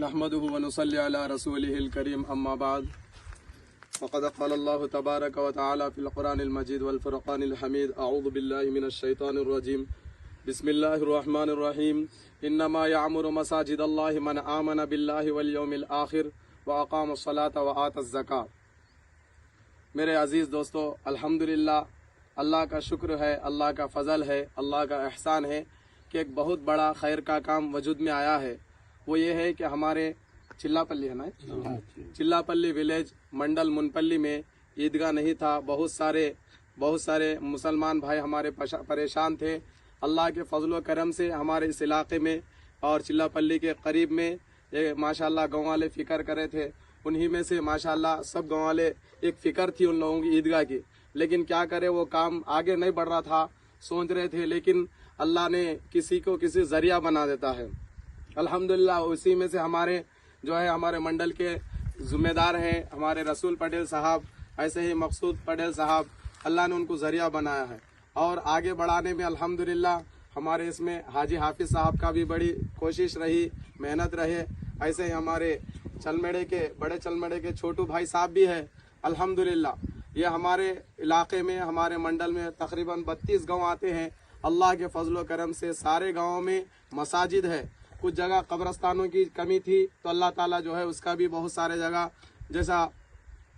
نحمده ونصلي على رسوله الكريم أما بعد فقد قال الله تبارك وتعالى في القرآن المجيد والفرقان الحميد أعوذ بالله من الشيطان الرجيم بسم الله الرحمن الرحيم إنما يعمر مساجد الله من آمن بالله واليوم الآخر وأقام الصلاة وآتى الزكاة۔ میرے عزیز دوستو، الحمدللہ اللہ کا شکر ہے، اللہ کا فضل ہے، اللہ کا احسان ہے کہ ایک بہت بڑا خیر کا کام وجود میں آیا ہے۔ وہ یہ ہے کہ ہمارے چلا پلی ہے نا، چلا پلی ولیج منڈل منپلی میں عیدگاہ نہیں تھا۔ بہت سارے مسلمان بھائی ہمارے پریشان تھے۔ اللہ کے فضل و کرم سے ہمارے اس علاقے میں اور چلا پلی کے قریب میں ماشاءاللہ گاؤں والے فکر کرے تھے۔ انہی میں سے ماشاءاللہ سب گاؤں والے ایک فکر تھی ان لوگوں کی عیدگاہ کی، لیکن کیا کرے وہ کام آگے نہیں بڑھ رہا تھا، سوچ رہے تھے، لیکن اللہ نے کسی کو کسی ذریعہ بنا دیتا ہے۔ الحمدللہ اسی میں سے ہمارے منڈل کے ذمہ دار ہیں ہمارے رسول پٹیل صاحب، ایسے ہی مقصود پٹیل صاحب، اللہ نے ان کو ذریعہ بنایا ہے اور آگے بڑھانے میں الحمدللہ ہمارے اس میں حاجی حافظ صاحب کا بھی بڑی کوشش رہی، محنت رہے۔ ایسے ہی ہمارے بڑے چلمڑے کے چھوٹو بھائی صاحب بھی ہے۔ الحمدللہ یہ ہمارے علاقے میں، ہمارے منڈل میں تقریباً 32 گاؤں آتے ہیں۔ اللہ کے فضل و کرم سے سارے گاؤں میں مساجد ہے۔ کچھ جگہ قبرستانوں کی کمی تھی تو اللہ تعالیٰ اس کا بھی بہت سارے جگہ جیسا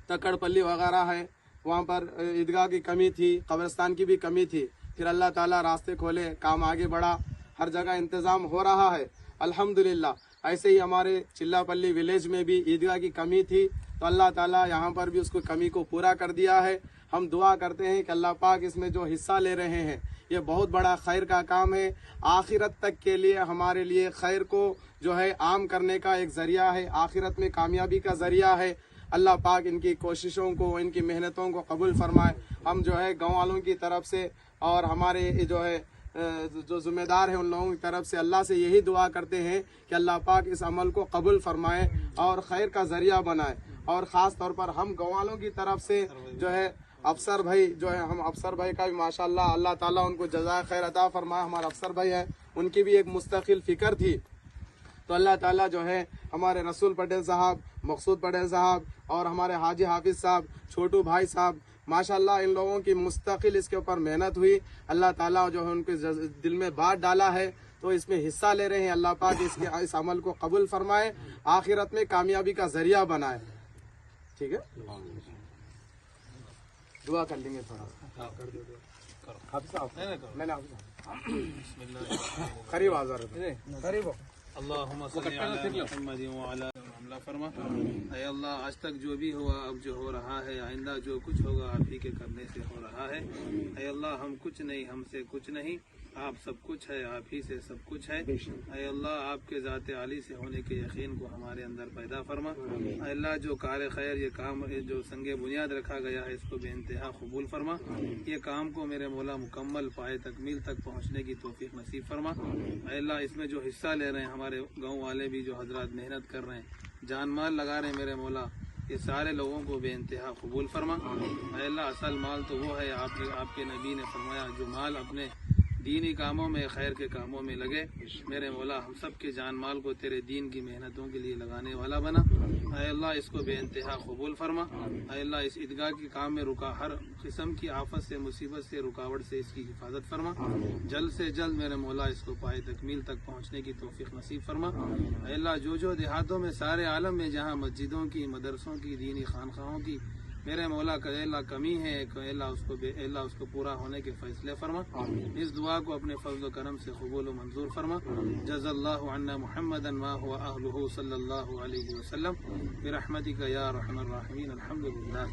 تکڑ پلی وغیرہ ہے، وہاں پر عیدگاہ کی کمی تھی، قبرستان کی بھی کمی تھی۔ پھر اللہ تعالیٰ راستے کھولے، کام آگے بڑھا، ہر جگہ انتظام ہو رہا ہے الحمدللہ۔ ایسے ہی ہمارے چلا پلی ولیج میں بھی عیدگاہ کی کمی تھی تو اللہ تعالیٰ یہاں پر بھی اس کو کمی کو پورا کر دیا ہے۔ ہم دعا کرتے ہیں کہ اللہ پاک اس میں جو حصہ لے رہے ہیں یہ بہت بڑا خیر کا کام ہے، آخرت تک کے لیے ہمارے لیے خیر کو عام کرنے کا ایک ذریعہ ہے، آخرت میں کامیابی کا ذریعہ ہے۔ اللہ پاک ان کی کوششوں کو، ان کی محنتوں کو قبول فرمائے۔ ہم گاؤں والوں کی طرف سے اور ہمارے جو ذمہ دار ہیں ان لوگوں کی طرف سے اللہ سے یہی دعا کرتے ہیں کہ اللہ پاک اس عمل کو قبول فرمائے اور خیر کا ذریعہ بنائے۔ اور خاص طور پر ہم گاؤں والوں کی طرف سے افسر بھائی ہم افسر بھائی کا بھی ماشاءاللہ اللہ تعالیٰ ان کو جزائے خیر عطا فرمائے۔ ہمارے افسر بھائی ہیں، ان کی بھی ایک مستقل فکر تھی تو اللہ تعالیٰ ہمارے رسول پٹیل صاحب، مقصود پٹیل صاحب اور ہمارے حاجی حافظ صاحب، چھوٹو بھائی صاحب، ماشاءاللہ ان لوگوں کی مستقل اس کے اوپر محنت ہوئی۔ اللہ تعالیٰ ان کے دل میں بات ڈالا ہے تو اس میں حصہ لے رہے ہیں۔ اللہ پاک اس عمل کو قبول فرمائے، آخرت میں کامیابی کا ذریعہ بنائے۔ ٹھیک ہے، دعا کر لیں گے تھوڑا حافظ صاحب، قریب آزار قریب ہو۔ اللہم صلی علی محمد وعلی حملہ فرما۔ اے اللہ، آج تک جو بھی ہوا، اب جو ہو رہا ہے، آئندہ جو کچھ ہوگا آپ ہی کے کرنے سے ہو رہا ہے۔ اے اللہ، ہم کچھ نہیں، ہم سے کچھ نہیں، آپ سب کچھ ہے، آپ ہی سے سب کچھ ہے۔ اے اللہ، آپ کے ذات عالی سے ہونے کے یقین کو ہمارے اندر پیدا فرما۔ اے اللہ، جو کار خیر، یہ کام جو سنگ بنیاد رکھا گیا ہے، اس کو بے انتہا قبول فرما۔ یہ کام کو میرے مولا مکمل پائے تکمیل تک پہنچنے کی توفیق نصیب فرما۔ اے اللہ، اس میں جو حصہ لے رہے ہیں ہمارے گاؤں والے بھی، جو حضرات محنت کر رہے ہیں، جان مال لگا رہے ہیں، میرے مولا یہ سارے لوگوں کو بے انتہا قبول فرما۔ اے اللہ، اصل مال تو وہ ہے، آپ کے نبی نے فرمایا جو مال اپنے دینی کاموں میں، خیر کے کاموں میں لگے، میرے مولا ہم سب کے جان مال کو تیرے دین کی محنتوں کے لیے لگانے والا بنا۔ اے اللہ، اس کو بے انتہا قبول فرما۔ اے اللہ، اس عیدگاہ کے کام میں ہر قسم کی آفت سے، مصیبت سے، رکاوٹ سے اس کی حفاظت فرما۔ جلد سے جلد میرے مولا اس کو پائے تکمیل تک پہنچنے کی توفیق نصیب فرما۔ اے اللہ، جو دیہاتوں میں، سارے عالم میں جہاں مسجدوں کی، مدرسوں کی، دینی خانقاہوں کی میرے مولا کا اے اللہ کمی ہے، اے اللہ اس کو پورا ہونے کے فیصلے فرما۔ اس دعا کو اپنے فضل و کرم سے قبول و منظور فرما۔ جزا اللہ عنا محمدا ما هو اہلہ صلی اللہ علیہ وسلم برحمتک یا ارحم الراحمین۔ الحمدللہ۔